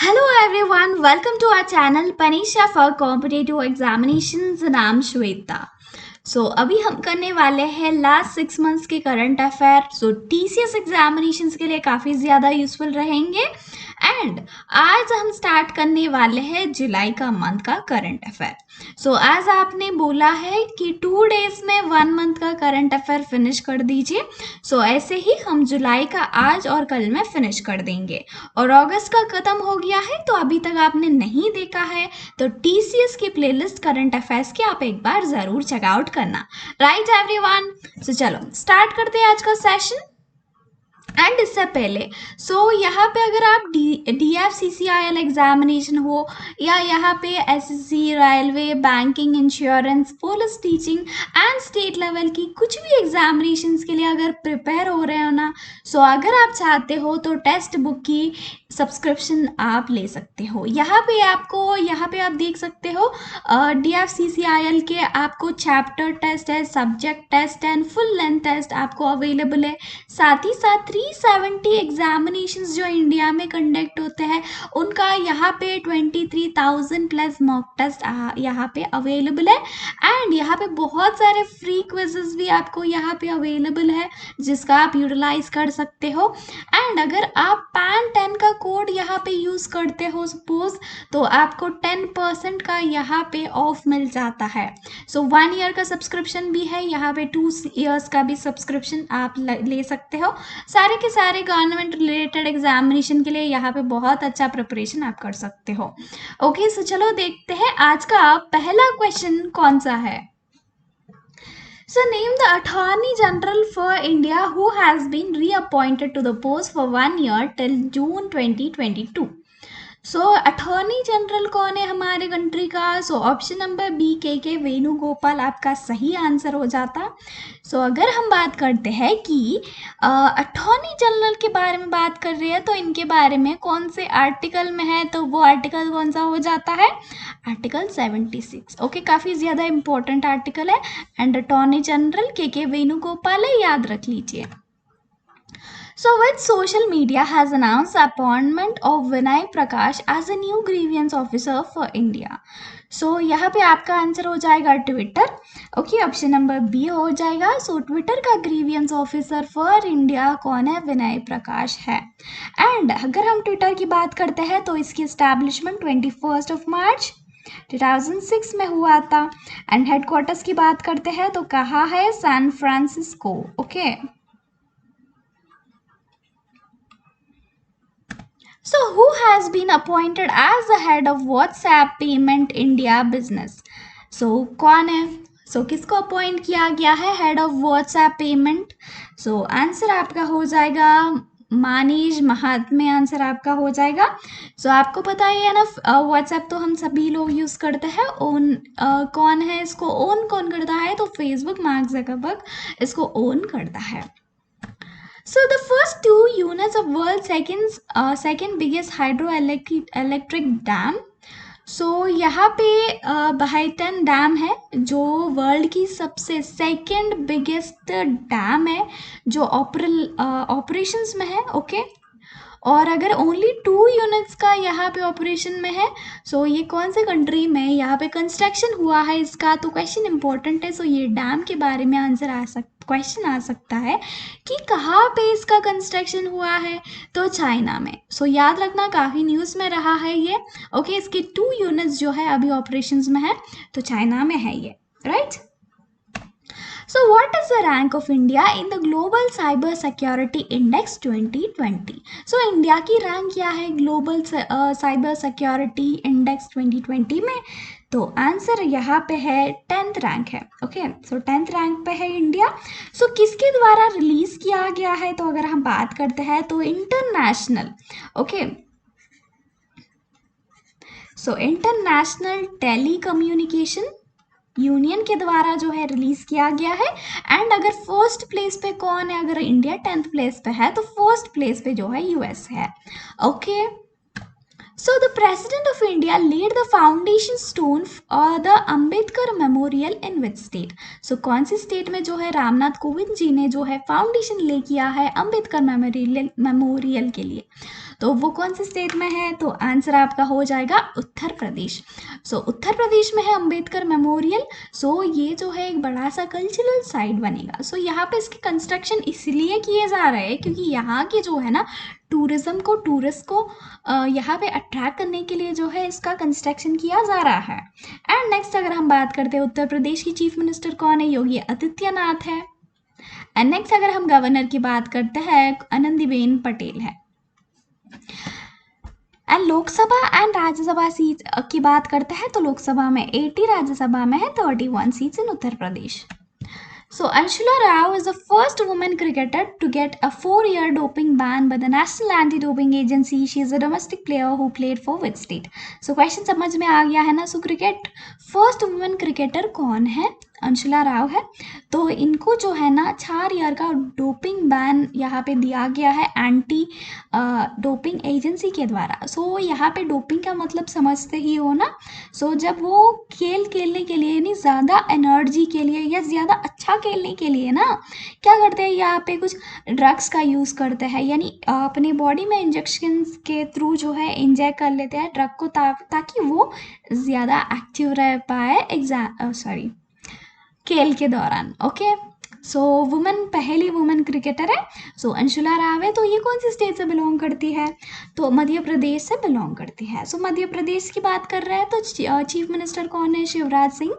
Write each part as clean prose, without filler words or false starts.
Hello everyone, welcome to our channel Panisha for Competitive Examinations. नाम श्वेता। अभी हम करने वाले हैं लास्ट 6 मंथ्स के करंट अफेयर। TCS एग्जामिनेशंस के लिए काफ़ी ज़्यादा यूजफुल रहेंगे। एंड आज हम स्टार्ट करने वाले हैं जुलाई का मंथ का करंट अफेयर। आज आपने बोला है कि 2 डेज में 1 मंथ का करंट अफेयर फिनिश कर दीजिए। ऐसे ही हम जुलाई का आज और कल में फिनिश कर देंगे। और अगस्त का खत्म हो गया है, तो अभी तक आपने नहीं देखा है तो TCS की प्लेलिस्ट करंट अफेयर्स की आप एक बार ज़रूर चेकआउट करना। राइट एवरीवन, चलो स्टार्ट करते हैं आज का सेशन। एंड इससे पहले यहाँ पे अगर आप DFCCIL एग्जामिनेशन हो या यहाँ पे SSC, railway, banking, insurance, police, teaching and state level की कुछ भी एग्जामिनेशंस के लिए अगर प्रिपेयर हो रहे हो ना, अगर आप चाहते हो तो टेक्स्ट बुक की सब्सक्रिप्शन आप ले सकते हो। यहाँ पे आप देख सकते हो DFCCIL के आपको चैप्टर टेस्ट है, subject test and full length test आपको अवेलेबल है। साथ ही साथ 370 एग्जामिनेशंस जो इंडिया में कंडक्ट होते हैं उनका यहाँ पे 23,000 प्लस मॉक टेस्ट यहाँ पे अवेलेबल है। एंड यहाँ पे बहुत सारे फ्री क्विजेस भी आपको यहाँ पे अवेलेबल है जिसका आप यूटिलाइज कर सकते हो। एंड अगर आप पैन 10 का कोड यहाँ पे यूज़ करते हो सपोज, तो आपको 10% का यहाँ पे ऑफ मिल जाता है। 1 ईयर का सब्सक्रिप्शन भी है, यहाँ पे 2 ईयर्स का भी सब्सक्रिप्शन आप ले सकते हो। सारे के सारे गवर्नमेंट रिलेटेड एग्जामिनेशन के लिए यहाँ पे बहुत अच्छा प्रिपरेशन आप कर सकते हो। ओके, चलो देखते हैं आज का पहला क्वेश्चन कौन सा है। Name the Attorney General for India who has been reappointed to the post for 1 year till June 2022. Attorney general कौन है हमारे कंट्री का? ऑप्शन नंबर बी के वेणुगोपाल आपका सही आंसर हो जाता। अगर हम बात करते हैं कि अटॉर्नी जनरल के बारे में बात कर रहे हैं तो इनके बारे में कौन से आर्टिकल में है, तो वो आर्टिकल कौन सा हो जाता है? आर्टिकल 76। ओके, काफ़ी ज़्यादा इंपॉर्टेंट आर्टिकल है। एंड अटॉर्नी जनरल के वेणुगोपाल है, याद रख लीजिए। Which social media has announced the appointment of Vinay Prakash as a new grievance officer for India? यहाँ पे आपका आंसर हो जाएगा Twitter. Okay, option number B हो जाएगा। ट्विटर का ग्रीवियंस ऑफिसर फॉर इंडिया कौन है? विनय प्रकाश है। एंड अगर हम ट्विटर की बात करते हैं तो इसकी एस्टैब्लिशमेंट 21 मार्च 2006 में हुआ था। एंड हेडक्वार्टर्स की बात करते हैं तो कहाँ है? San Francisco. Okay, who has been appointed as the head of WhatsApp Payment India business? कौन है? किसको अपॉइंट किया गया है head of WhatsApp payment? Answer आपका हो जाएगा मानीश महात्मे। आंसर आपका हो जाएगा। आपको पता ही है ना, WhatsApp तो हम सभी लोग यूज़ करते हैं। ओन कौन है इसको ओन कौन करता है? तो फेसबुक, मार्क ज़करबर्ग इसको ओन करता है। The first 2 units of world's second biggest hydroelectric dam. यहाँ पे बहाइटन डैम है जो वर्ल्ड की सबसे सेकंड बिगेस्ट डैम है जो ऑपरेशंस में है। ओके, और अगर ओनली 2 यूनिट्स का यहाँ पे ऑपरेशन में है, ये कौन से कंट्री में यहाँ पे कंस्ट्रक्शन हुआ है इसका? तो क्वेश्चन इंपॉर्टेंट है। ये डैम के बारे में क्वेश्चन आ सकता है कि कहाँ पे इसका कंस्ट्रक्शन हुआ है? तो चाइना में। याद रखना, काफ़ी न्यूज़ में रहा है ये। ओके, इसके 2 यूनिट्स जो है अभी ऑपरेशंस में है, तो चाइना में है ये, right? What is the rank of India in the Global Cyber Security Index 2020? India की रैंक क्या है ग्लोबल साइबर सिक्योरिटी इंडेक्स 2020 में? तो आंसर यहाँ पे है 10th रैंक है। ओके, 10th रैंक पे है इंडिया। किसके द्वारा रिलीज किया गया है? तो अगर हम बात करते हैं तो international, okay, international telecommunication union के द्वारा जो है रिलीज किया गया है। एंड अगर फर्स्ट प्लेस पे कौन है? अगर इंडिया 10th प्लेस पे है तो फर्स्ट प्लेस पे जो है US है। Okay, the President of India laid the foundation stone for the Ambedkar Memorial in which state? कौन सी स्टेट में जो है रामनाथ कोविंद जी ने जो है फाउंडेशन ले किया है अंबेडकर मेमोरियल के लिए? तो वो कौन से स्टेट में है? तो आंसर आपका हो जाएगा उत्तर प्रदेश। सो उत्तर प्रदेश में है अंबेडकर मेमोरियल। सो ये जो है एक बड़ा सा कल्चरल साइट बनेगा। सो यहाँ पे इसके कंस्ट्रक्शन इसलिए किए जा रहे हैं क्योंकि यहाँ के जो है ना टूरिस्ट को यहाँ पे अट्रैक्ट करने के लिए जो है इसका कंस्ट्रक्शन किया जा रहा है। एंड नेक्स्ट अगर हम बात करते हैं उत्तर प्रदेश की चीफ मिनिस्टर कौन है? योगी आदित्यनाथ है। एंड नेक्स्ट अगर हम गवर्नर की बात करते हैं, आनंदीबेन पटेल है। And Lok Sabha and Rajya Sabha seat की बात करते हैं तो लोकसभा में 80, राज्यसभा में है 31 seats in Uttar Pradesh. So Anshula Rao is the first woman cricketer to get a 4-year doping ban by the National Anti-Doping Agency. She is a domestic player who played for which state? So question समझ में आ गया है ना? So cricket first women cricketer कौन है? अंशुला राव है। तो इनको जो है ना 4 ईयर का डोपिंग बैन यहाँ पे दिया गया है एंटी डोपिंग एजेंसी के द्वारा। सो यहाँ पे डोपिंग का मतलब समझते ही हो ना। सो जब वो खेल खेलने के लिए यानी ज़्यादा एनर्जी के लिए या ज़्यादा अच्छा खेलने के लिए ना क्या करते हैं, यहाँ पे कुछ ड्रग्स का यूज़ करते हैं, यानी अपने बॉडी में इंजेक्शन के थ्रू जो है इंजेक्ट कर लेते हैं ड्रग को ताकि वो ज़्यादा एक्टिव रह पाए खेल के दौरान। ओके, सो वुमेन पहली वुमेन क्रिकेटर है। सो अंशुला राव है। तो ये कौन सी स्टेट से बिलोंग करती है? तो मध्य प्रदेश से बिलोंग करती है। सो मध्य प्रदेश की बात कर रहे हैं तो चीफ मिनिस्टर कौन है? शिवराज सिंह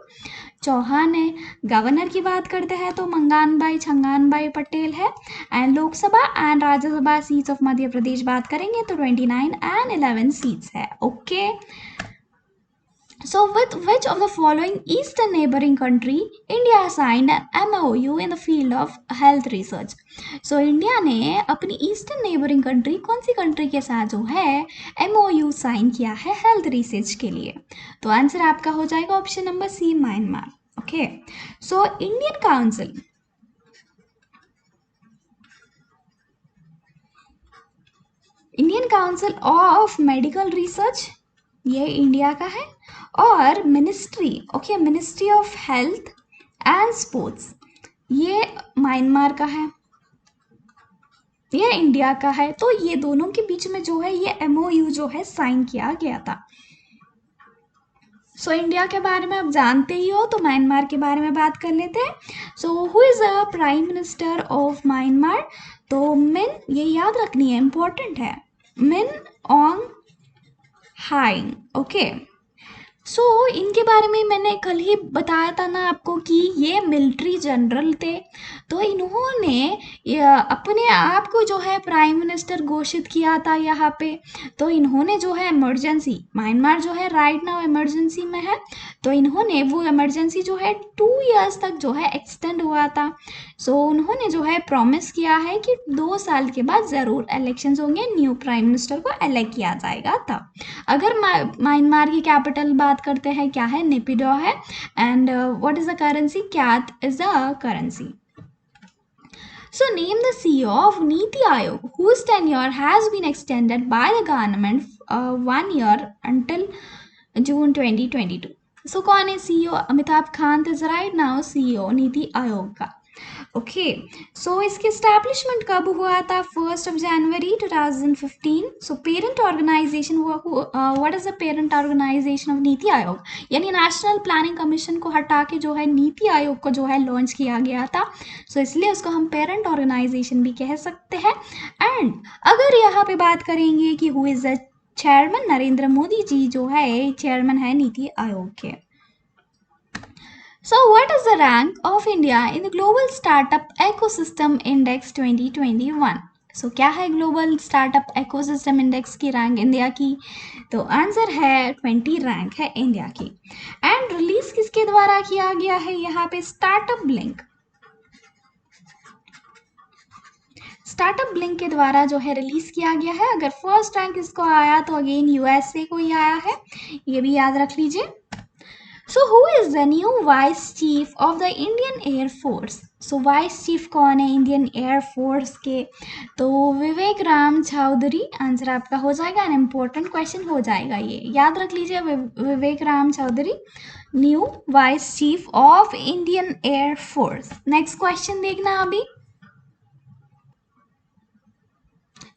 चौहान है। गवर्नर की बात करते हैं तो मंगानबाई छंगानबाई पटेल है। And Lok Sabha and Rajya Sabha seats of Madhya Pradesh बात करेंगे तो 29 एंड 11 सीट्स है। Okay, So with which of the following eastern neighboring country India signed an MOU in the field of health research? So India ने अपनी ईस्टर्न नेबरिंग कंट्री कौन सी country के साथ जो है MOU साइन किया है हेल्थ रिसर्च के लिए? तो आंसर आपका हो जाएगा option number C, Myanmar. Okay, so Indian council of medical research ये इंडिया का है। और ministry of health and sports ये म्यांमार का है, ये इंडिया का है। तो ये दोनों के बीच में जो है ये MOU जो है साइन किया गया था। सो इंडिया के बारे में आप जानते ही हो तो म्यांमार के बारे में बात कर लेते हैं। So who is a prime minister of Myanmar? तो मिन, ये याद रखनी है, इंपॉर्टेंट है, मिन ऑन्ग हाइंग। ओके, सो इनके बारे में मैंने कल ही बताया था ना आपको कि ये मिलिट्री जनरल थे। तो इन्होंने अपने आप को जो है प्राइम मिनिस्टर घोषित किया था यहाँ पे। तो इन्होंने जो है इमरजेंसी, म्यांमार जो है राइट नाउ इमरजेंसी में है, तो इन्होंने वो इमरजेंसी जो है 2 इयर्स तक जो है एक्सटेंड हुआ था। सो उन्होंने जो है प्रॉमिस किया है कि 2 साल के बाद ज़रूर इलेक्शंस होंगे, न्यू प्राइम मिनिस्टर को इलेक्ट किया जाएगा तब। अगर म्यांमार की कैपिटल बात करते हैं क्या है? नेपिडो है। And what is the currency? Kyat is the currency. So name the CEO of Niti Aayog whose tenure has been extended by the government 1 year until June 2022. So कौन है CEO? Amitabh Kant is right now CEO NITI Aayog का। Okay, सो इसकी establishment कब हुआ था? 1 जनवरी 2015। So parent organisation what is the parent organisation of NITI Aayog? यानी national planning commission को हटा के जो है नीति आयोग को जो है लॉन्च किया गया था। सो इसलिए उसको हम पेरेंट ऑर्गेनाइजेशन भी कह सकते हैं। एंड अगर यहाँ पे बात करेंगे कि who is the chairman, Narendra Modi ji जो है चेयरमैन है नीति आयोग के। So what is the rank of India in the Global Startup Ecosystem Index 2021? So क्या है ग्लोबल स्टार्टअप इकोसिस्टम इंडेक्स की रैंक इंडिया की? तो आंसर है 20 रैंक है इंडिया की। एंड रिलीज किसके द्वारा किया गया है? यहाँ पे स्टार्टअप ब्लिंक के द्वारा जो है रिलीज किया गया है। अगर फर्स्ट रैंक इसको आया तो अगेन USA को ही आया है, ये भी याद रख लीजिए। So who is the new Vice Chief of the Indian Air Force? So Vice Chief कौन है इंडियन एयर फोर्स के? तो विवेक राम चौधरी आंसर आपका हो जाएगा। एन इम्पोर्टेंट क्वेश्चन हो जाएगा, ये याद रख लीजिए। Vivek Ram Chaudhary new vice chief of Indian air force. Next question देखना अभी।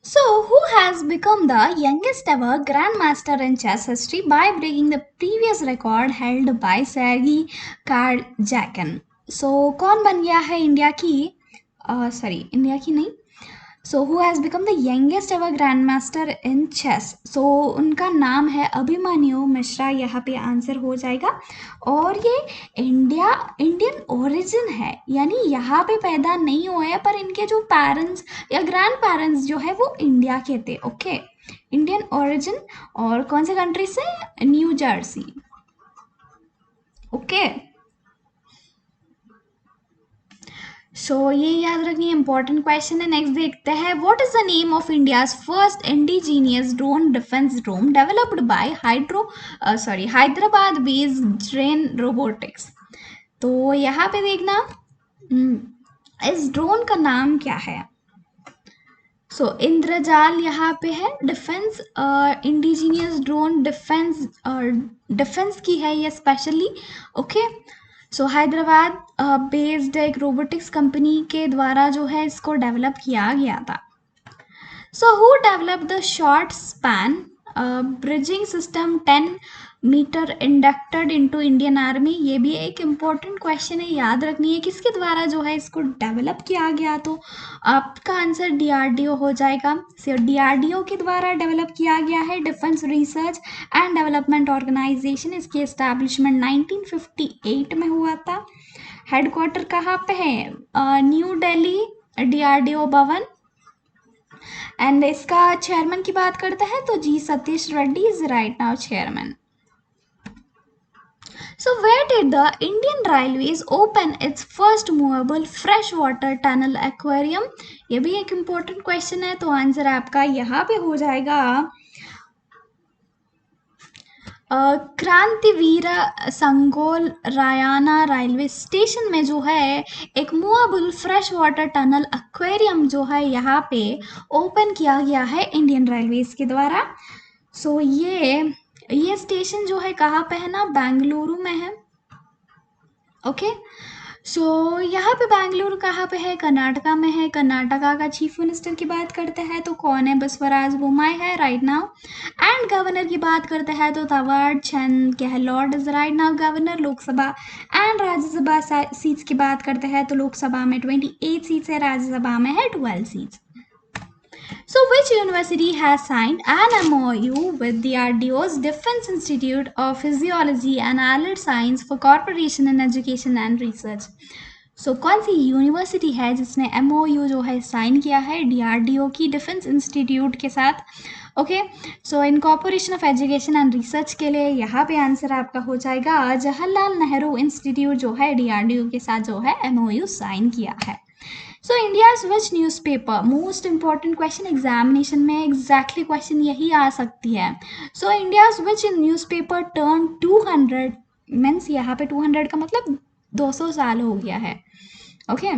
So, who has become the youngest ever grandmaster in chess history by breaking the previous record held by Sergei Karjakin? So, कौन बन गया है इंडिया की sorry India की नहीं, so who has become the youngest ever grand master in chess? So उनका नाम है अभिमन्यु मिश्रा, यहाँ पे आंसर हो जाएगा। और ये इंडियन ओरिजिन है, यानी यहाँ पे पैदा नहीं हुए हैं, पर इनके जो पेरेंट्स या ग्रैंड पेरेंट्स जो है वो इंडिया के थे। ओके, इंडियन ओरिजिन, और कौन से कंट्री से? New Jersey. ओके, सो ये याद रखिए, इंपॉर्टेंट क्वेश्चन है। नेक्स्ट देखते हैं, what is the name of India's first indigenous drone defence drone developed by Hyderabad based drain robotics? तो यहाँ पे देखना, इस ड्रोन का नाम क्या है? सो इंद्रजाल यहाँ पे है। डिफेंस इंडिजीनियस ड्रोन डिफेंस की है ये specially. Okay, so Hyderabad based एक रोबोटिक्स कंपनी के द्वारा जो है इसको डेवलप किया गया था। So who develop the short span bridging system 10 metre inducted into Indian army? ये भी एक इम्पॉर्टेंट क्वेश्चन है, याद रखनी है किसके द्वारा जो है इसको डेवलप किया गया। तो आपका आंसर डीआरडीओ हो जाएगा। सो डीआरडीओ के द्वारा डेवलप किया गया है, defence research and development organisation. इसकी एस्टैब्लिशमेंट 1958 में हुआ था। हेडक्वार्टर कहाँ पे है? न्यू दिल्ली, डीआरडीओ भवन। एंड इसका चेयरमैन की बात करते हैं तो G Satish Reddy is right now chairman. So where did the Indian Railways open its first movable freshwater tunnel aquarium? ये भी एक important question है, तो आंसर आपका यहाँ पे हो जाएगा क्रांतिवीर संगोल रायाना रेलवे स्टेशन में जो है एक movable fresh water tunnel aquarium जो है यहाँ पे ओपन किया गया है इंडियन रेलवेज के द्वारा। सो ये स्टेशन जो है कहाँ पे है ना? बेंगलुरु में है। ओके, सो यहाँ पे बेंगलुरु कहाँ पे है? कर्नाटका में है। कर्नाटका का चीफ मिनिस्टर की बात करते हैं तो कौन है? बसवराज बोम्माई है राइट नाउ। एंड गवर्नर की बात करते हैं तो Thawar Chand Gehlot is right now governor. Lok Sabha and Rajya Sabha seats की बात करते हैं तो लोकसभा में 28 सीट्स है, राज्यसभा में है 12 seats. So which university has signed an MOU with the DRDO's Defense Institute of Physiology and Allied Science for cooperation in education and research? So कौन सी यूनिवर्सिटी है जिसने MOU जो है साइन किया है DRDO की डिफेंस इंस्टीट्यूट के साथ? Okay, so in corporation of education and research के लिए यहाँ पे आंसर आपका हो जाएगा जवाहरलाल नेहरू इंस्टीट्यूट जो है DRDO के साथ जो है MOU साइन किया है। So India's which newspaper? Most important question, examination में एग्जैक्टली क्वेश्चन यही आ सकती है। So India's which newspaper turn 200 means यहाँ पे 200 का मतलब 200 साल हो गया है। Okay,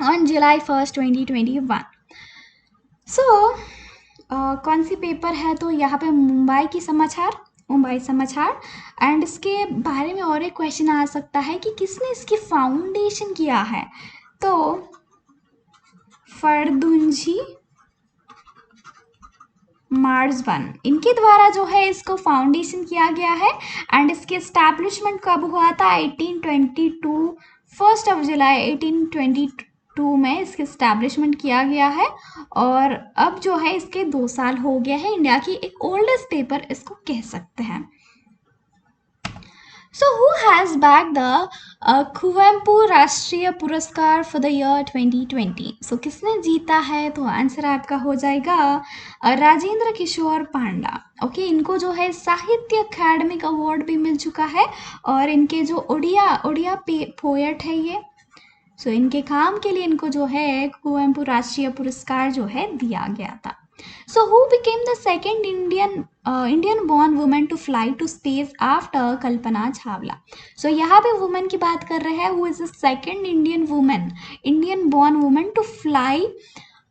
on July 1st 2021। सो कौन सी पेपर है? तो यहाँ पे मुंबई समाचार। एंड इसके बारे में और एक क्वेश्चन आ सकता है कि किसने इसकी फाउंडेशन किया है? तो फरदुंजी मार्जबन, इनके द्वारा जो है इसको फाउंडेशन किया गया है। एंड इसके एस्टैब्लिशमेंट कब हुआ था? 1822, 1 जुलाई 1822 में इसके एस्टैब्लिशमेंट किया गया है। और अब जो है इसके 2 साल हो गया है। इंडिया की एक ओल्डेस्ट पेपर इसको कह सकते हैं। So who has bagged the Kuvempu राष्ट्रीय पुरस्कार for the year 2020? So किसने जीता है? तो आंसर आपका हो जाएगा राजेंद्र किशोर पांडा। ओके, इनको जो है साहित्य अकादमिक अवार्ड भी मिल चुका है, और इनके जो ओडिया पोएट है ये, सो इनके काम के लिए इनको जो है कुवेम्पु राष्ट्रीय पुरस्कार जो है दिया गया था। So who became the second Indian born woman to fly to space after Kalpana Chawla? So यहाँ पे woman की बात कर रहे हैं, who is the second Indian born woman to fly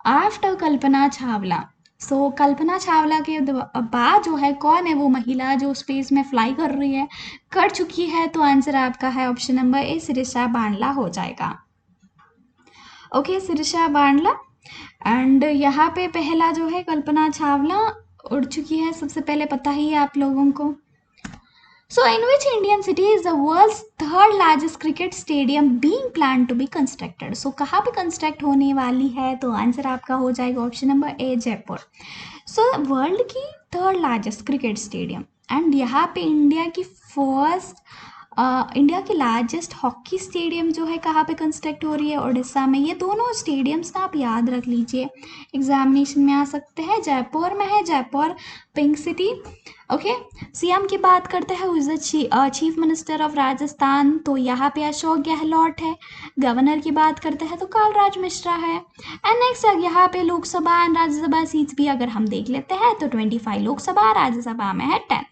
after Kalpana Chawla? So Kalpana Chawla के बाद जो है कौन है वो महिला जो स्पेस में फ्लाई कर चुकी है? तो आंसर आपका है ऑप्शन नंबर ए, सिरिशा बांडला हो जाएगा। ओके, सिरिशा बांडला। एंड यहाँ पे पहला जो है कल्पना चावला उड़ चुकी है, सबसे पहले पता ही है आप लोगों को। So, in which Indian city is the world's third largest cricket stadium being planned to be constructed? So, कहाँ पे कंस्ट्रक्ट होने वाली है? तो आंसर आपका हो जाएगा option number A, Jaipur. So world की third largest cricket stadium, and यहाँ पे इंडिया की लार्जेस्ट हॉकी स्टेडियम जो है कहाँ पे कंस्ट्रक्ट हो रही है? उड़ीसा में। ये दोनों स्टेडियम्स ना आप याद रख लीजिए, एग्जामिनेशन में आ सकते हैं। जयपुर में है, Jaipur pink city. Okay, CM की बात करते हैं, is the chief minister of Rajasthan, तो यहाँ पे अशोक गहलोत है। गवर्नर की बात करते हैं तो कालराज मिश्रा है। एंड नेक्स्ट यहाँ पे लोकसभा एंड राज्यसभा सीट्स भी अगर हम देख लेते हैं तो 25 लोकसभा, राज्यसभा में है 10।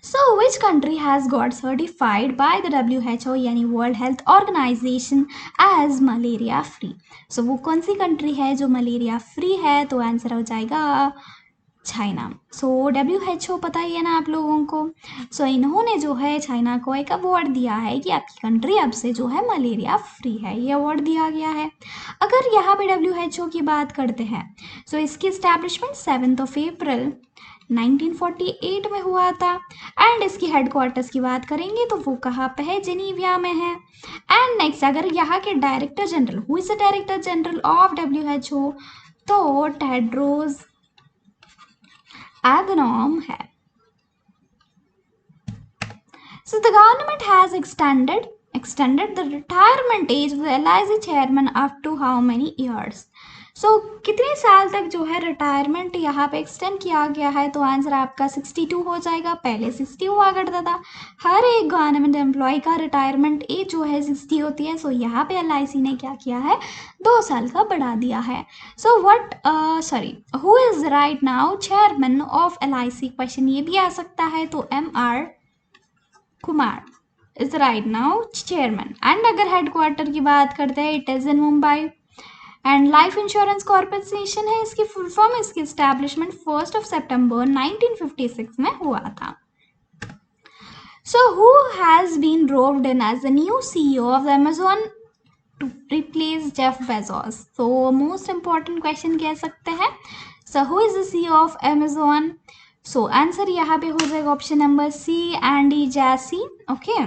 So which country has got certified by the WHO यानी world health organisation as malaria free? So वो कौन सी कंट्री है जो मलेरिया फ्री है? तो आंसर हो जाएगा चाइना। सो WHO पता ही है ना आप लोगों को। सो इन्होंने जो है चाइना को एक अवार्ड दिया है कि आपकी कंट्री अब से जो है मलेरिया फ्री है, ये अवार्ड दिया गया है। अगर यहाँ पे WHO की बात करते हैं, सो इसकी इस्टेब्लिशमेंट 7 अप्रैल 1948 में हुआ था। एंड इसकी हेडक्वार्टर्स की बात करेंगे तो वो कहाँ पे है? जेनीवा में है। एंड नेक्स्ट अगर यहाँ के director general, who is the director general of WHO, तो टेड्रोस एडनॉम है। So the government has extended the retirement age of the LIC chairman up to how many years? So कितने साल तक जो है रिटायरमेंट यहाँ पे एक्सटेंड किया गया है? तो आंसर आपका 62 हो जाएगा। पहले 60 हुआ करता था। हर एक गवर्नमेंट एम्प्लॉय का रिटायरमेंट एज जो है 60 होती है। सो यहाँ पे LIC ने क्या किया है? 2 साल का बढ़ा दिया है। So who is right now chairman of LIC? Question ये भी आ सकता है। तो MR Kumar is right now chairman. And अगर हेडक्वार्टर की बात करते हैं, it is in Mumbai. And life insurance corporation है इसकी फुल फॉर्म। इसकी एस्टैब्लिशमेंट 1 सितंबर 1956 में हुआ था। So who has been roped in as the new CEO of Amazon to replace Jeff Bezos? तो मोस्ट इंपॉर्टेंट क्वेश्चन कह सकते हैं। So who is the CEO of Amazon? So answer यहाँ पे हो जाएगा ऑप्शन नंबर सी, एंडी जैसी। Okay,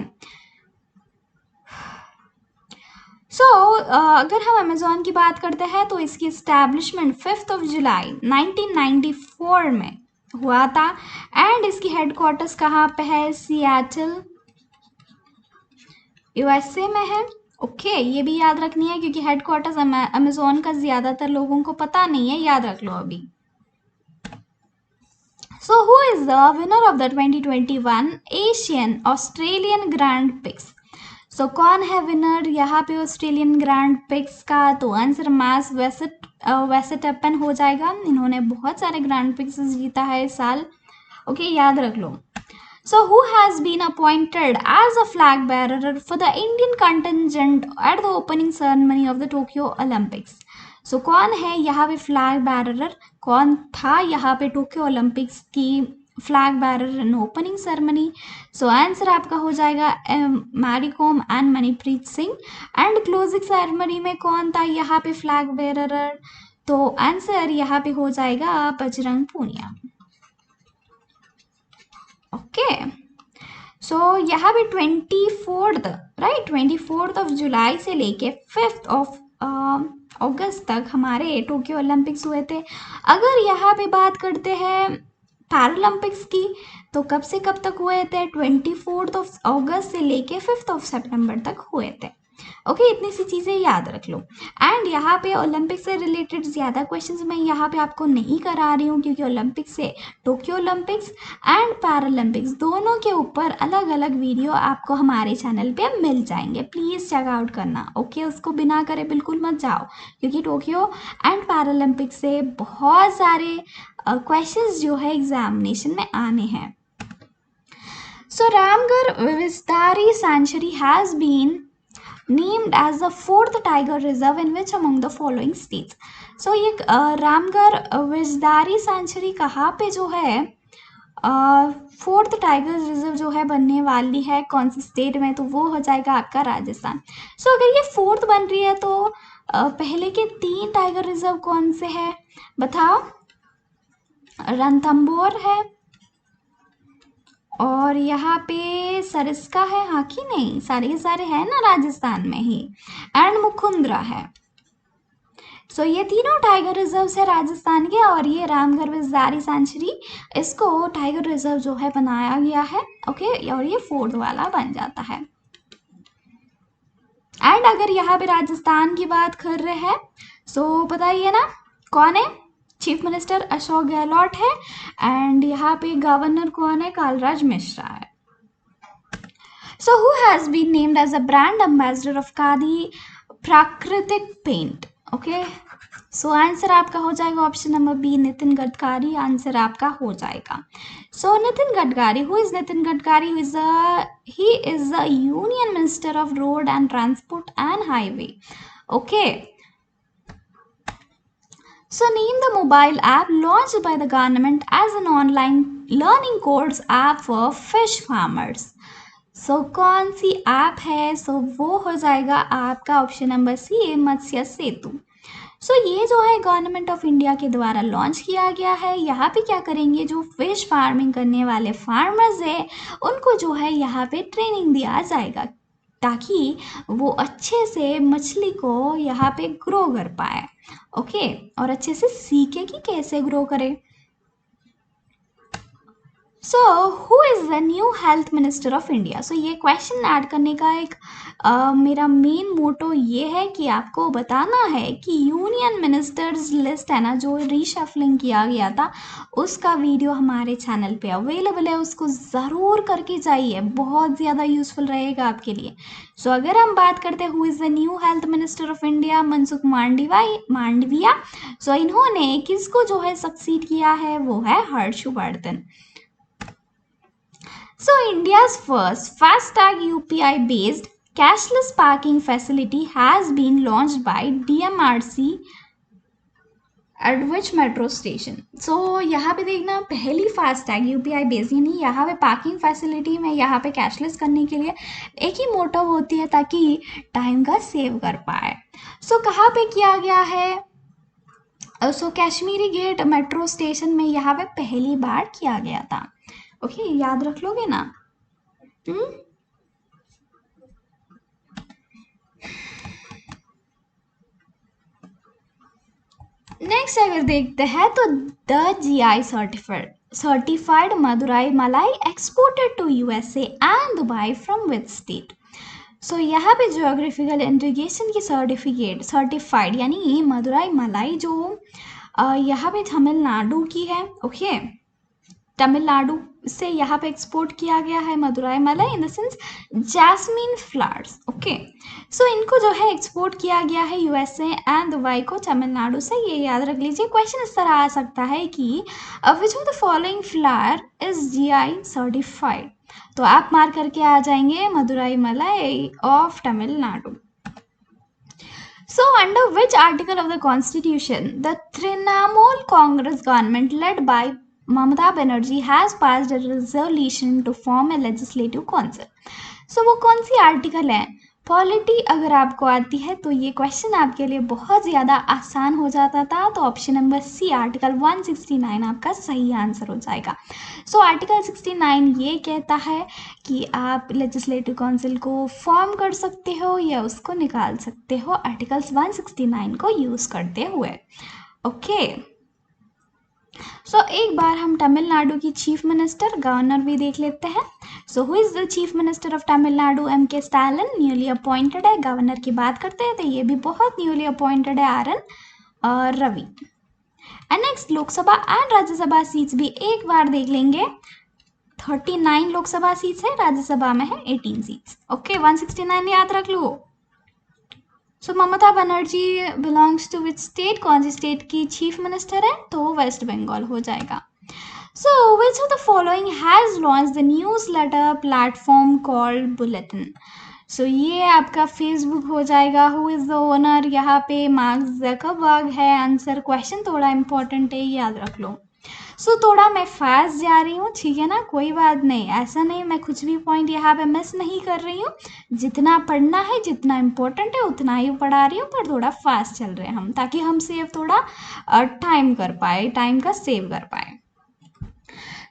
सो अगर हम अमेजोन की बात करते हैं तो इसकी इस्टेब्लिशमेंट 5 जुलाई 1994 में हुआ था। एंड इसकी हेडक्वार्टर्स कहाँ पे है? सियाटल, USA में है। ओके, ये भी याद रखनी है क्योंकि हेडक्वार्टर्स अमेजोन का ज़्यादातर लोगों को पता नहीं है, याद रख लो अभी। So who is the winner of the 2021 Asian Australian grand prix? So कौन है विनर यहाँ पे ऑस्ट्रेलियन ग्रैंड पिक्स का? तो आंसर मैक्स वेस्टएपन हो जाएगा। इन्होंने बहुत सारे ग्रैंड पिक्स जीता है इस साल। ओके, याद रख लो। So who has been appointed as a flag bearer for the Indian contingent at the opening ceremony of the Tokyo Olympics? So कौन है यहाँ पे फ्लैग बेरर? कौन था यहाँ पे टोक्यो ओलंपिक्स की flag bearer in opening ceremony? So answer आपका हो जाएगा Mary Kom and Manpreet Singh. And closing ceremony में कौन था यहाँ पे फ्लैग बेरर? तो आंसर यहाँ पे हो जाएगा बजरंग पूनिया। ओके, सो यहाँ पे 24 जुलाई से लेके 5 अगस्त तक हमारे टोक्यो ओलंपिक्स हुए थे। अगर यहाँ पे बात करते हैं पैरालंपिक्स की, तो कब से कब तक हुए थे? 24 अगस्त से लेके 5 सितंबर तक हुए थे। ओके, इतनी सी चीज़ें याद रख लो। एंड यहाँ पे ओलंपिक से रिलेटेड ज़्यादा क्वेश्चंस मैं यहाँ पे आपको नहीं करा रही हूँ क्योंकि ओलंपिक से टोक्यो ओलंपिक्स एंड पैरालंपिक्स दोनों के ऊपर अलग अलग वीडियो आपको हमारे चैनल पे मिल जाएंगे। प्लीज़ चेकआउट करना। ओके, उसको बिना करे बिल्कुल मत जाओ क्योंकि टोक्यो एंड पैरालंपिक्स से बहुत सारे क्वेश्चंस जो है एग्जामिनेशन में आने हैं। So Ramgarh Vishdhari sanctuary has been named as the 4th tiger reserve in which among the following states? So ये रामगढ़ विजदारी सेंचुरी कहाँ पे जो है फोर्थ टाइगर रिजर्व जो है बनने वाली है कौन से स्टेट में, तो वो हो जाएगा आपका राजस्थान। सो अगर ये फोर्थ बन रही है तो पहले के 3 टाइगर रिजर्व कौन से हैं बताओ? रणथंभौर है और यहाँ पे सरिस्का है, हाँ कि नहीं? सारे के सारे हैं ना राजस्थान में ही। एंड मुकुंदरा है। सो ये तीनों टाइगर रिजर्व है राजस्थान के, और ये रामगढ़ विजदारी सेंचुरी, इसको टाइगर रिजर्व जो है बनाया गया है। ओके, और ये फोर्थ वाला बन जाता है। एंड अगर यहाँ पे राजस्थान की बात कर रहे हैं, सो बताइए ना कौन है? चीफ मिनिस्टर अशोक गहलोत है। एंड यहाँ पे गवर्नर कौन है? कालराज मिश्रा है। So who has been named as a brand ambassador of Khadi प्राकृतिक पेंट? ओके, सो आंसर आपका हो जाएगा option number B, Nitin Gadkari answer आपका हो जाएगा। So Nitin Gadkari, who is Nitin Gadkari? He is the union minister of road and transport and highway. Okay, so name the mobile app launched by the government as an online learning course app for fish farmers. सो कौन सी app है? सो वो हो जाएगा आपका option number सी, मत्स्य सेतु। सो ये जो है government of India के द्वारा लॉन्च किया गया है। यहाँ पे क्या करेंगे, जो फिश फार्मिंग करने वाले फार्मर्स है उनको जो है यहाँ पे ट्रेनिंग दिया जाएगा ताकि वो अच्छे से मछली को यहाँ पे ग्रो कर पाए। ओके, और अच्छे से सीखे कि कैसे ग्रो करे। So who is the new health minister of India? So ये क्वेश्चन ऐड करने का एक मेरा मेन मोटो ये है कि आपको बताना है कि यूनियन मिनिस्टर्स लिस्ट है ना, जो रीशफलिंग किया गया था, उसका वीडियो हमारे चैनल पे अवेलेबल है, उसको ज़रूर करके जाइए, बहुत ज़्यादा यूज़फुल रहेगा आपके लिए। सो अगर हम बात करते हैं who is the new health minister of India, Mansukh Mandaviya. So इन्होंने किसको जो है सक्सीड किया है? वो है Harshvardhan. So India's first FASTag UPI based cashless parking facility has been launched by DMRC at which metro station? So यहाँ पे देखना, पहली फास्टैग यूपीआई बेस्ड, यानी यहाँ पे पार्किंग फैसिलिटी में यहाँ पे कैशलेस करने के लिए एक ही मोटिव होती है ताकि टाइम का सेव कर पाए। सो कहाँ पे किया गया है? सो कश्मीरी गेट मेट्रो स्टेशन में यहाँ पे पहली बार किया गया था। ओके, याद रख लोगे ना? नेक्स्ट अगर देखते हैं तो the GI certified Madurai Malli exported to USA and Dubai from which state? So यहाँ पे ज्योग्राफिकल इंडिकेशन की सर्टिफाइड यानी मदुराई मलाई जो यहाँ पे तमिलनाडु की है। ओके, तमिलनाडु से यहाँ पे एक्सपोर्ट किया गया है Madurai Malli, in the sense jasmine flowers. Okay, so इनको जो है एक्सपोर्ट किया गया है यूएसए एंड दुबई को तमिलनाडु से। ये याद रख लीजिए, क्वेश्चन इस तरह आ सकता है कि विच of the following flower is GI certified? तो आप मार करके आ जाएंगे मदुराई मलाई of Tamil Nadu. So under which article of the constitution the Trinamool Congress government led by Mamata Banerjee has passed a resolution to form a legislative council? So वो कौन सी article है? Polity अगर आपको आती है तो ये क्वेश्चन आपके लिए बहुत ज़्यादा आसान हो जाता था, तो ऑप्शन नंबर सी आर्टिकल 169 आपका सही आंसर हो जाएगा। सो आर्टिकल 69 ये कहता है कि आप लेजिस्लेटिव काउंसिल को फॉर्म कर सकते हो या उसको निकाल सकते हो आर्टिकल्स 169 को यूज़ करते हुए। ओके, सो एक बार हम तमिलनाडु की चीफ मिनिस्टर गवर्नर भी देख लेते हैं। So who is the chief minister of Tamil Nadu? M K. Stalin, newly appointed है। गवर्नर की बात करते हैं तो ये भी बहुत न्यूली अपॉइंटेड है, R N. Ravi. And next Lok Sabha and Rajya Sabha seats भी एक बार देख लेंगे। 39 लोकसभा सीट्स है, राज्यसभा में है 18 सीट्स। ओके, 169 याद रख लो। So Mamata Banerjee belongs to which state? कौन सी स्टेट की चीफ मिनिस्टर है? तो वेस्ट बंगाल हो जाएगा। So which of the following has launch the newsletter platform called bulletin? So ये आपका फेसबुक हो जाएगा। Who is the owner? यहाँ पे मार्क ज़करबर्ग है आंसर। क्वेश्चन थोड़ा इंपॉर्टेंट है, याद रख लो। सो थोड़ा मैं फास्ट जा रही हूँ, ठीक है ना, कोई बात नहीं, ऐसा नहीं मैं कुछ भी पॉइंट यहाँ पे मिस नहीं कर रही हूँ। जितना पढ़ना है, जितना इम्पोर्टेंट है उतना ही पढ़ा रही हूँ, पर थोड़ा फास्ट चल रहे हैं हम, ताकि हम सेव थोड़ा टाइम कर पाए, टाइम का सेव कर पाए।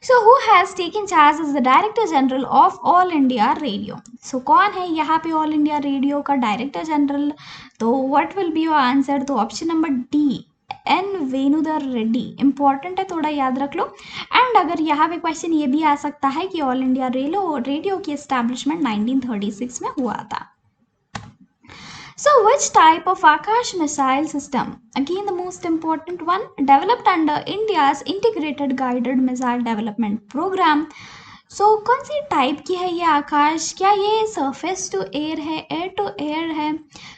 So who has taken charge as the Director General of All India Radio? So कौन है यहाँ पे All India Radio का Director General? तो what will be your answer? तो option number D, N Venudhar Reddy. Important है, थोड़ा याद रख लो। एंड अगर यहाँ पे क्वेश्चन ये भी आ सकता है कि ऑल इंडिया रेडियो की एस्टैब्लिशमेंट 1936 में हुआ था। So which type of Akash missile system, again the most important one, developed under India's integrated guided missile development program? So कौन सी टाइप की है ये आकाश? क्या ये सरफेस टू एयर है, एयर टू एयर है?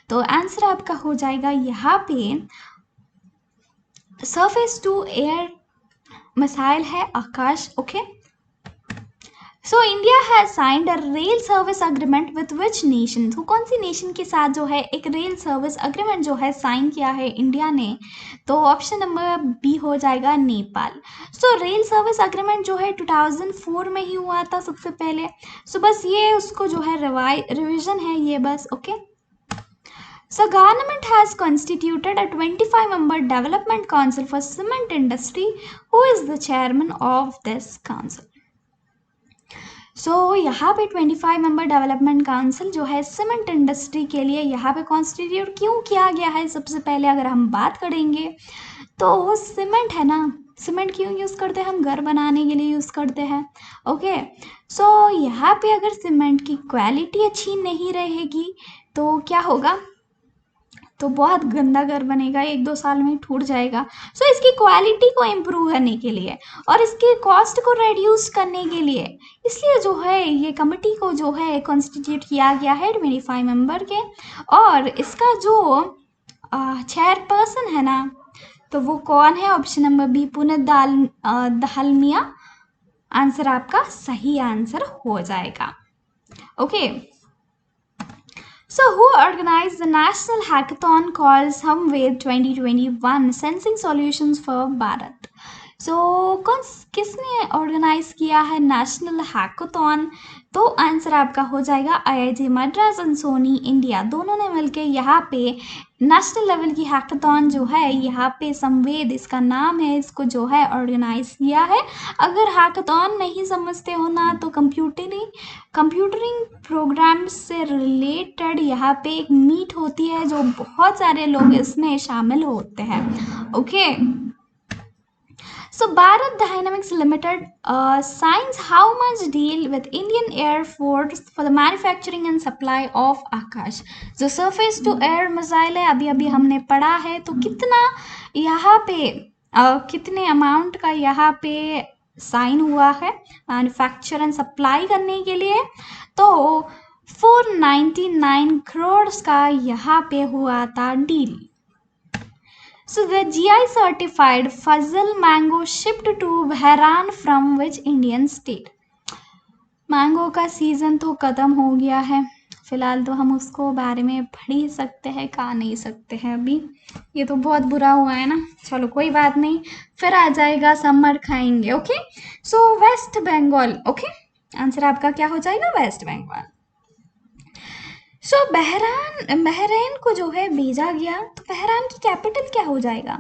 तो आंसर आपका हो जाएगा यहाँ पे सरफेस टू एयर मिसाइल है Akash. Okay, so India has signed a rail service agreement with which nation? तो कौन सी नेशन के साथ जो है एक रेल सर्विस अग्रीमेंट जो है साइन किया है इंडिया ने? तो ऑप्शन नंबर बी हो जाएगा नेपाल। सो रेल सर्विस अग्रीमेंट जो है 2004 में ही हुआ था सबसे पहले। सो बस ये उसको जो है रिविजन है ये बस। Okay, so government has constituted a 25-member development council for cement industry. Who is the chairman of this council? यहाँ पे 25 मेंबर डेवलपमेंट काउंसिल जो है सीमेंट इंडस्ट्री के लिए यहाँ पे कॉन्स्टिट्यूट क्यों किया गया है? सबसे पहले अगर हम बात करेंगे तो वो सीमेंट है ना, सीमेंट क्यों यूज़ करते हैं? हम घर बनाने के लिए यूज़ करते हैं। ओके, सो यहाँ पे अगर सीमेंट की क्वालिटी अच्छी नहीं रहेगी तो क्या होगा? तो बहुत गंदा घर बनेगा, 1-2 साल में टूट जाएगा। सो इसकी क्वालिटी को इम्प्रूव करने के लिए और इसके कॉस्ट को रिड्यूस करने के लिए इसलिए जो है ये कमेटी को जो है कॉन्स्टिट्यूट किया गया है 25 मेंबर के। और इसका जो चेयरपर्सन है ना, तो वो कौन है? Option number B, Puneet Dalmia answer आपका सही आंसर हो जाएगा। Okay, so who organized the national hackathon called Samved 2021 Sensing Solutions for Bharat? किसने ऑर्गेनाइज किया है नेशनल हैकाथॉन? तो आंसर आपका हो जाएगा IIT Madras and Soni India, दोनों ने मिलकर यहाँ पे नेशनल लेवल की हैकाथॉन जो है यहाँ पे संवेद इसका नाम है, इसको जो है ऑर्गेनाइज किया है। अगर हैकाथॉन नहीं समझते हो ना तो कंप्यूटरिंग प्रोग्राम से रिलेटेड यहाँ पे एक मीट होती है जो बहुत सारे लोग इसमें शामिल होते हैं। Okay, so Bharat Dynamics Limited signs how much deal with Indian Air Force for the manufacturing and supply of Akash? जो surface to air missile है अभी अभी हमने पढ़ा है, तो कितना यहाँ पे कितने अमाउंट का यहाँ पे साइन हुआ है मैन्युफैक्चर एंड सप्लाई करने के लिए? तो 499 करोड़ का यहाँ पे हुआ था deal. So the GI certified Fazal mango shipped to Bahrain from which Indian state? Mango का सीज़न तो ख़त्म हो गया है फ़िलहाल, तो हम उसको बारे में पढ़ ही सकते हैं, कहा नहीं सकते हैं अभी। ये तो बहुत बुरा हुआ है ना, चलो कोई बात नहीं, फिर आ जाएगा, समर खाएंगे। ओके, सो वेस्ट बंगाल। ओके, आंसर आपका क्या हो जाएगा? वेस्ट बंगाल। सो बहरीन को जो है भेजा गया, तो बहरीन की कैपिटल क्या हो जाएगा?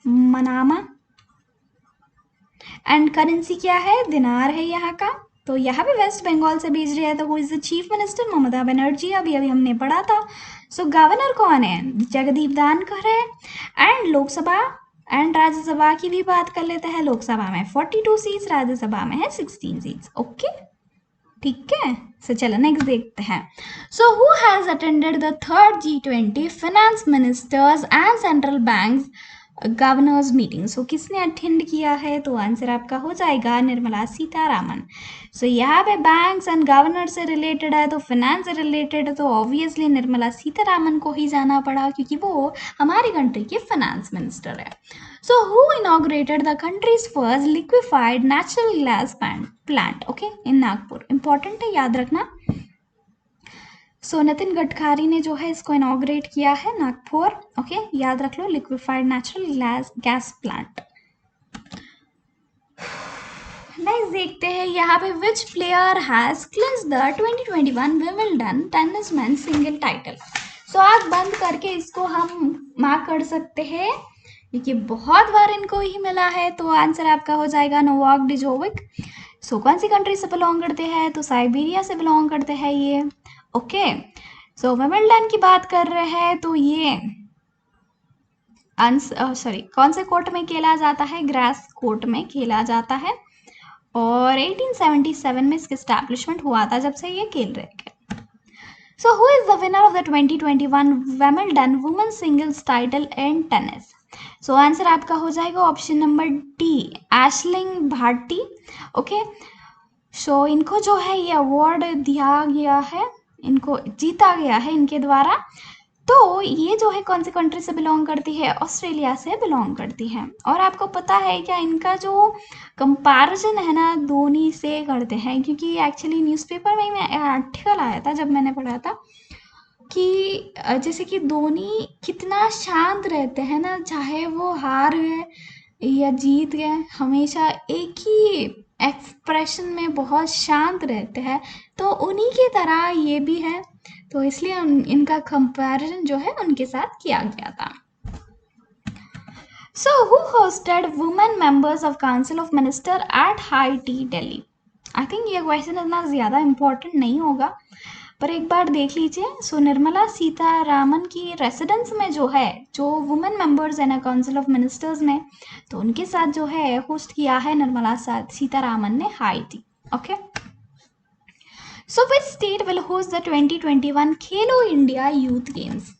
मनामा। एंड करेंसी क्या है? दिनार है यहाँ का। तो यहाँ पे वेस्ट बंगाल से भेज रहा है, तो वो is the chief minister Mamata Banerjee, अभी अभी हमने पढ़ा था। सो गवर्नर कौन है? जगदीप धनखड़ है। एंड लोकसभा एंड राज्यसभा की भी बात कर लेते हैं। लोकसभा में 42 सीट्स, राज्यसभा में है 16 सीट्स। ओके, ठीक है, सो चलो नेक्स्ट देखते हैं। So who has attended the third G20 finance ministers and central banks governors meeting? So किसने अटेंड किया है? तो आंसर आपका हो जाएगा निर्मला सीतारामन। सो यहाँ पे बैंक्स एंड गवर्नर से रिलेटेड है, तो फाइनेंस से रिलेटेड है, तो ऑब्वियसली निर्मला सीतारामन को ही जाना पड़ा क्योंकि वो हमारी कंट्री के फाइनेंस मिनिस्टर है। So who inaugurated the countries first liquefied natural gas plant? Okay, in Nagpur. Important है, याद रखना। सो नितिन गडकरी ने जो है इसको इनॉग्रेट किया है नागपुर। ओके, याद रख लो, liquefied natural gas plant. Next देखते हैं यहाँ पे which player has clinch the 2021 Wimbledon tennis men single title. So आग बंद करके इसको हम मार्क कर सकते हैं क्योंकि बहुत बार इनको ही मिला है। तो आंसर आपका हो जाएगा नोवाक डिजोविक। सो कौन सी कंट्री से बिलोंग करते हैं? तो साइबेरिया से बिलोंग करते हैं ये। ओके, सो विंबलडन की बात कर रहे हैं तो ये कौन से कोर्ट में खेला जाता है? ग्रास कोर्ट में खेला जाता है। और 1877 में इसका एस्टैब्लिशमेंट हुआ था जब से ये खेल रहे थे। So who is the winner of the 2021 Wimbledon women singles title in tennis? So answer आपका हो जाएगा ऑप्शन नंबर डी, एशलिंग भाटी। ओके, सो इनको जो है ये अवार्ड दिया गया है, इनको जीता गया है इनके द्वारा। तो ये जो है कौन सी कंट्री से बिलोंग करती है? ऑस्ट्रेलिया से बिलोंग करती है। और आपको पता है क्या इनका जो कंपैरिजन है ना धोनी से करते हैं, क्योंकि एक्चुअली न्यूज़पेपर में मैं आर्टिकल आया था जब मैंने पढ़ा था कि जैसे कि धोनी कितना शांत रहते हैं ना, चाहे वो हार गए या जीत गए, हमेशा एक ही एक्सप्रेशन में बहुत शांत रहते हैं। तो उन्हीं की तरह ये भी है, तो इसलिए इनका कंपैरिजन जो है उनके साथ किया गया था। So who hosted women members of Council of Minister at High Tea Delhi? I think ये क्वेश्चन इतना ज़्यादा इम्पोर्टेंट नहीं होगा, पर एक बार देख लीजिए। सो निर्मला सीतारामन की रेसिडेंस में जो है, जो वुमेन मेंबर्स है ना काउंसिल ऑफ मिनिस्टर्स में, तो उनके साथ जो है होस्ट किया है निर्मला सीतारामन ने high tea. Okay, so which state will host the 2021 Khelo India youth games?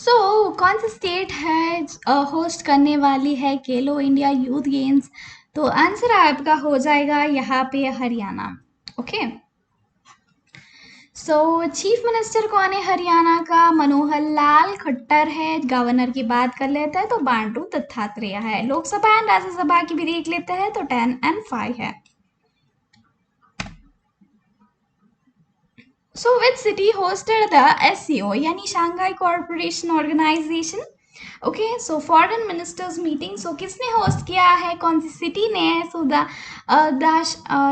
सो कौन सी स्टेट है होस्ट करने वाली है खेलो इंडिया यूथ गेम्स? तो आंसर आपका हो जाएगा यहाँ पे हरियाणा। ओके, सो चीफ मिनिस्टर कौन है हरियाणा का? मनोहर लाल खट्टर है। गवर्नर की बात कर लेते हैं तो बांडरू दत्तात्रेय है। लोकसभा एंड राज्यसभा की भी देख लेते हैं तो 10 and 5 है। So which city hosted the SCO यानी Shanghai cooperation organisation? Okay, so foreign ministers meeting, so किसने होस्ट किया है? कौन सी सिटी ने? सो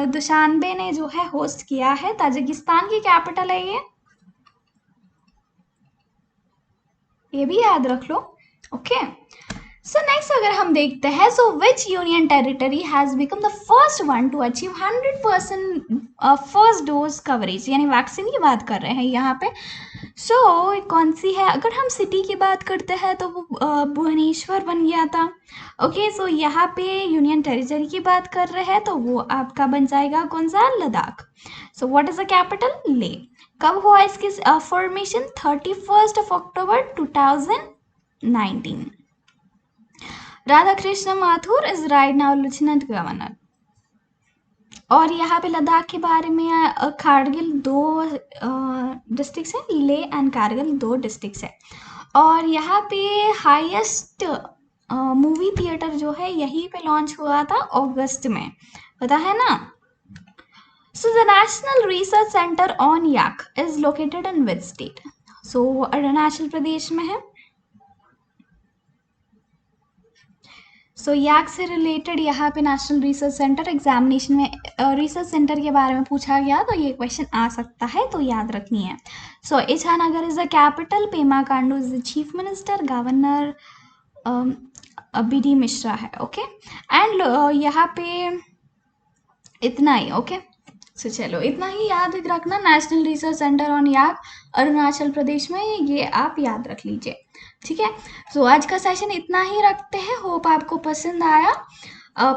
दुशानबे ने जो है होस्ट किया है। ताजिकिस्तान की कैपिटल है ये भी याद रख लो। ओके, सो नेक्स्ट अगर हम देखते हैं, so which union territory has become the first one to achieve 100% first dose coverage, यानी वैक्सीन की बात कर रहे हैं यहाँ पे। सो कौन सी है? अगर हम सिटी की बात करते हैं तो वो भुवनेश्वर बन गया था। ओके, सो यहाँ पे यूनियन टेरिटरी की बात कर रहे हैं तो वो आपका बन जाएगा कौन सा? Ladakh. So what is the capital? ले। कब हुआ इसकी formation? 31 October 2019। Radhakrishna Mathur is right now lieutenant governor. और यहाँ पे लद्दाख के बारे में कारगिल 2 डिस्ट्रिक्ट्स हैं, ले एंड कारगिल 2 डिस्ट्रिक्ट्स है। और यहाँ पे हाईएस्ट मूवी थिएटर जो है यहीं पे लॉन्च हुआ था अगस्त में, पता है ना? So the national research centre on yak is located in which state? So Arunachal Pradesh में है। सो याक से रिलेटेड यहाँ पे नेशनल रिसर्च सेंटर एग्जामिनेशन में रिसर्च सेंटर के बारे में पूछा गया तो ये क्वेश्चन आ सकता है, तो याद रखनी है। So Itanagar is the capital, Pema Khandu is the chief minister, governor B D. Mishra है। ओके, एंड यहाँ पे इतना ही। ओके, सो चलो इतना ही याद रखना, नेशनल रिसर्च सेंटर ऑन याक अरुणाचल प्रदेश में, ये आप याद रख लीजिए, ठीक है। सो आज का सेशन इतना ही रखते हैं। होप आपको पसंद आया।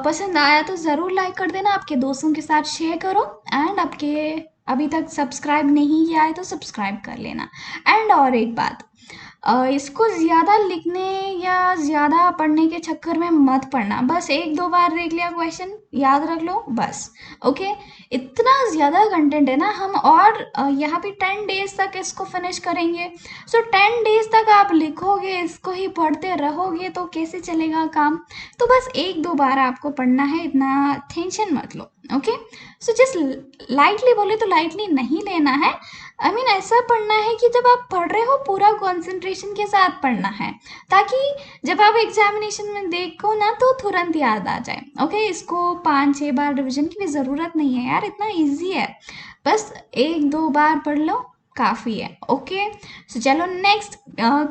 पसंद आया तो ज़रूर लाइक कर देना, आपके दोस्तों के साथ शेयर करो, एंड आपके अभी तक सब्सक्राइब नहीं किया है तो सब्सक्राइब कर लेना। एंड और एक बात, इसको ज़्यादा लिखने या ज़्यादा पढ़ने के चक्कर में मत पढ़ना, बस 1-2 बार देख लिया क्वेश्चन याद रख लो बस। ओके, इतना ज़्यादा कंटेंट है ना हम, और यहाँ पे 10 डेज तक इसको फिनिश करेंगे। सो 10 डेज तक आप लिखोगे, इसको ही पढ़ते रहोगे तो कैसे चलेगा काम? तो बस 1-2 बार आपको पढ़ना है, इतना टेंशन मत लो। ओके। सो जस्ट लाइटली बोले तो लाइटली नहीं लेना है। आई मीन ऐसा पढ़ना है कि जब आप पढ़ रहे हो पूरा कंसंट्रेशन के साथ पढ़ना है, ताकि जब आप एग्जामिनेशन में देखो ना तो तुरंत याद आ जाए। ओके, इसको 5-6 बार रिविजन की भी ज़रूरत नहीं है यार, इतना ईजी है, बस 1-2 बार पढ़ लो काफ़ी है। ओके, सो चलो नेक्स्ट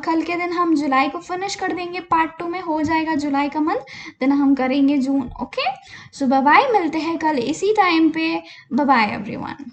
कल के दिन हम जुलाई को फिनिश कर देंगे, पार्ट 2 में हो जाएगा जुलाई का मंथ, देन हम करेंगे जून। ओके, सो बाय बाय, मिलते हैं कल इसी टाइम पे। Bye bye everyone.